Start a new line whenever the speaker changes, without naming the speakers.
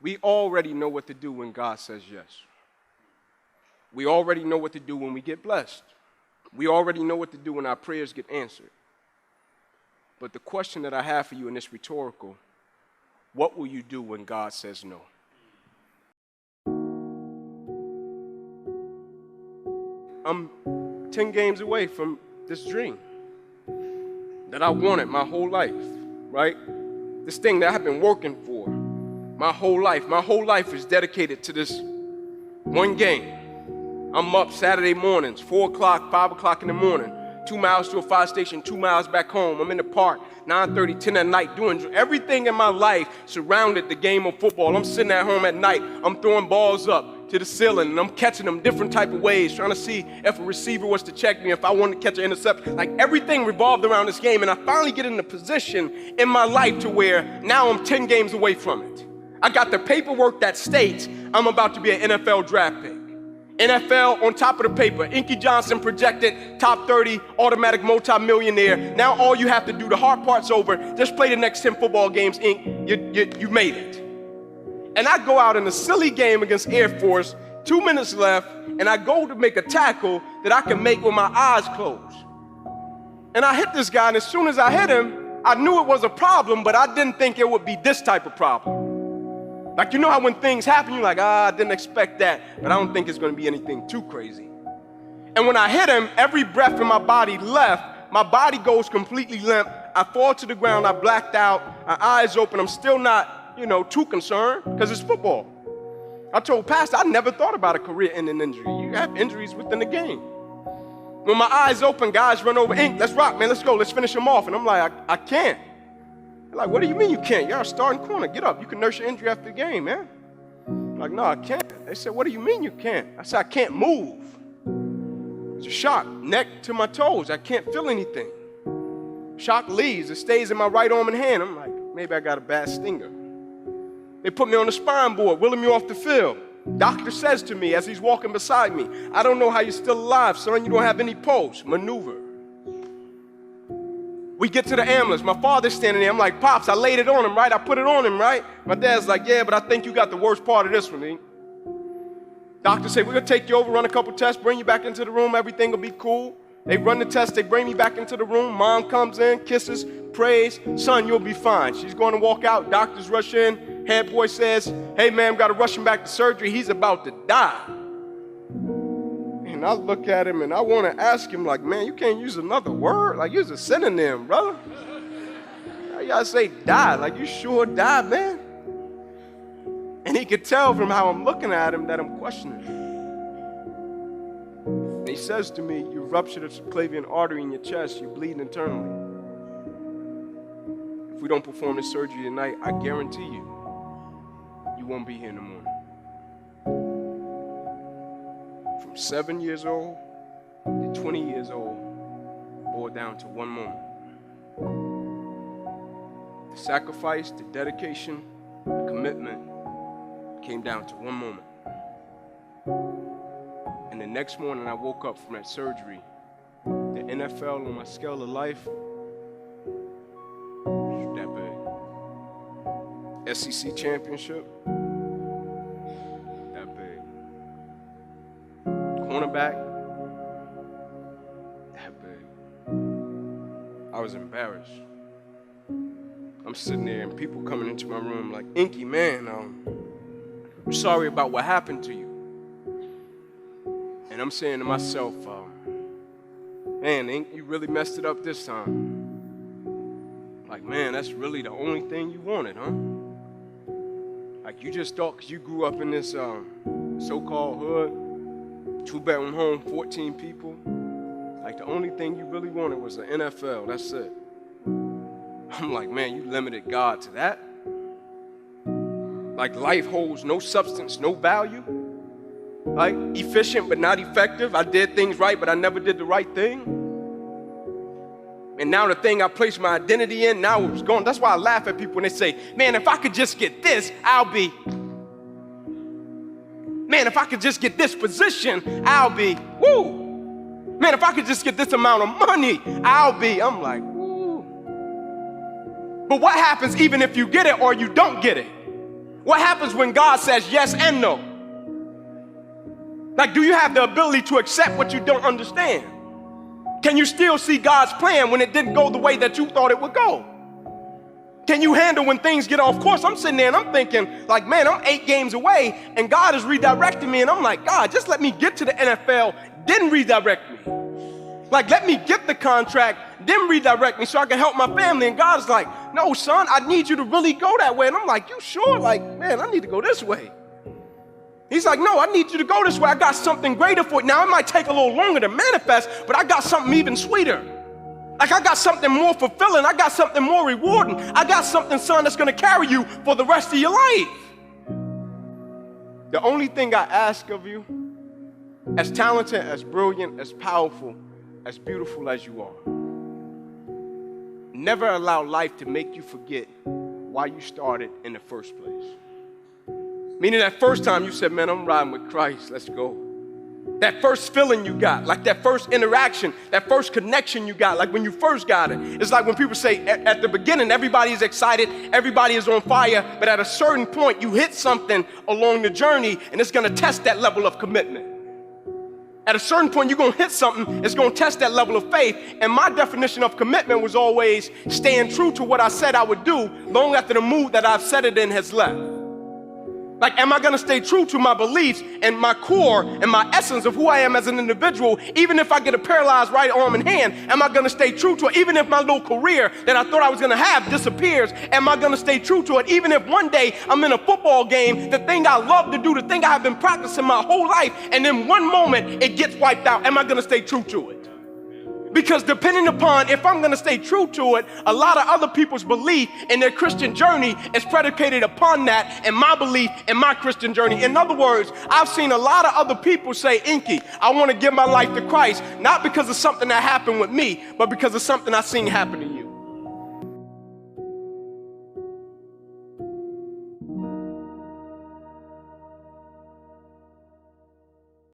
We already know what to do when God says yes. We already know what to do when we get blessed. We already know what to do when our prayers get answered. But the question that I have for you in this rhetorical, what will you do when God says no? I'm 10 games away from this dream that I wanted my whole life, right? This thing that I've been working for my whole life. My whole life is dedicated to this one game. I'm up Saturday mornings, 4 o'clock, 5 o'clock in the morning, 2 miles to a fire station, 2 miles back home. I'm in the park, 9:30, 10 at night, doing everything in my life surrounded the game of football. I'm sitting at home at night. I'm throwing balls up to the ceiling, and I'm catching them different type of ways, trying to see if a receiver was to check me, if I wanted to catch an interception. Like, everything revolved around this game, and I finally get in a position in my life to where now I'm 10 games away from it. I got the paperwork that states I'm about to be an NFL draft pick. NFL on top of the paper. Inky Johnson projected top 30 automatic multi-millionaire. Now all you have to do, the hard part's over. Just play the next 10 football games, Ink. You made it. And I go out in a silly game against Air Force, 2 minutes left, and I go to make a tackle that I can make with my eyes closed. And I hit this guy, and as soon as I hit him, I knew it was a problem, but I didn't think it would be this type of problem. Like, you know how when things happen, you're like, I didn't expect that, but I don't think it's going to be anything too crazy. And when I hit him, every breath in my body left. My body goes completely limp. I fall to the ground. I blacked out. My eyes open. I'm still not, too concerned because it's football. I told Pastor, I never thought about a career-ending injury. You have injuries within the game. When my eyes open, guys run over, Ink, let's rock, man, let's go, let's finish him off. And I'm like, I can't. They're like, what do you mean you can't? You're a starting corner. Get up. You can nurse your injury after the game, man. I'm like, no, I can't. They said, what do you mean you can't? I said, I can't move. It's a shock, neck to my toes. I can't feel anything. Shock leaves. It stays in my right arm and hand. I'm like, maybe I got a bad stinger. They put me on the spine board, wheeling me off the field. Doctor says to me as he's walking beside me, I don't know how you're still alive, son. You don't have any pulse. Maneuver. We get to the ambulance. My father's standing there. I'm like, Pops, I laid it on him, right? I put it on him, right? My dad's like, yeah, but I think you got the worst part of this one, Ink. Doctor said, we're going to take you over, run a couple tests, bring you back into the room. Everything will be cool. They run the test. They bring me back into the room. Mom comes in, kisses, prays. Son, you'll be fine. She's going to walk out. Doctors rush in. Head boy says, hey, man, got to rush him back to surgery. He's about to die. And I look at him and I want to ask him, like, man, you can't use another word? Like, use a synonym, brother. You gotta say die. Like, you sure die, man? And he could tell from how I'm looking at him that I'm questioning him. And he says to me, you ruptured a subclavian artery in your chest. You're bleeding internally. If we don't perform this surgery tonight, I guarantee you, you won't be here in the morning. From 7 years old to 20 years old, boiled down to one moment. The sacrifice, the dedication, the commitment came down to one moment. And the next morning I woke up from that surgery. The NFL on my scale of life was that big. SEC championship, that big. Cornerback, that big. I was embarrassed. I'm sitting there and people coming into my room like, Inky, man, I'm sorry about what happened to you. And I'm saying to myself, man, Ink, you really messed it up this time. Like, man, that's really the only thing you wanted, huh? Like, you just thought because you grew up in this so-called hood, 2-bedroom home, 14 people, like the only thing you really wanted was the NFL, that's it. I'm like, man, you limited God to that? Like, life holds no substance, no value? Like, efficient but not effective? I did things right, but I never did the right thing? And now the thing I placed my identity in, now it's gone. That's why I laugh at people when they say, man, if I could just get this, I'll be. Man, if I could just get this position, I'll be. Woo! Man, if I could just get this amount of money, I'll be. I'm like, woo. But what happens even if you get it or you don't get it? What happens when God says yes and no? Like, do you have the ability to accept what you don't understand? Can you still see God's plan when it didn't go the way that you thought it would go? Can you handle when things get off course? I'm sitting there and I'm thinking, like, man, I'm 8 games away and God is redirecting me. And I'm like, God, just let me get to the NFL, then redirect me. Like, let me get the contract, then redirect me so I can help my family. And God is like, no, son, I need you to really go that way. And I'm like, you sure? Like, man, I need to go this way. He's like, no, I need you to go this way. I got something greater for you. Now, it might take a little longer to manifest, but I got something even sweeter. Like, I got something more fulfilling. I got something more rewarding. I got something, son, that's going to carry you for the rest of your life. The only thing I ask of you, as talented, as brilliant, as powerful, as beautiful as you are, never allow life to make you forget why you started in the first place. Meaning that first time you said, man, I'm riding with Christ, let's go. That first feeling you got, like that first interaction, that first connection you got, like when you first got it. It's like when people say at the beginning, everybody is excited, everybody is on fire, but at a certain point, you hit something along the journey and it's gonna test that level of commitment. At a certain point, you're gonna hit something, it's gonna test that level of faith. And my definition of commitment was always staying true to what I said I would do long after the mood that I've set it in has left. Like, am I gonna stay true to my beliefs and my core and my essence of who I am as an individual, even if I get a paralyzed right arm and hand? Am I gonna stay true to it, even if my little career that I thought I was gonna have disappears? Am I gonna stay true to it, even if one day I'm in a football game, the thing I love to do, the thing I have been practicing my whole life, and then one moment it gets wiped out? Am I gonna stay true to it? Because depending upon if I'm going to stay true to it, a lot of other people's belief in their Christian journey is predicated upon that and my belief in my Christian journey. In other words, I've seen a lot of other people say, Inky, I want to give my life to Christ, not because of something that happened with me, but because of something I've seen happen to you.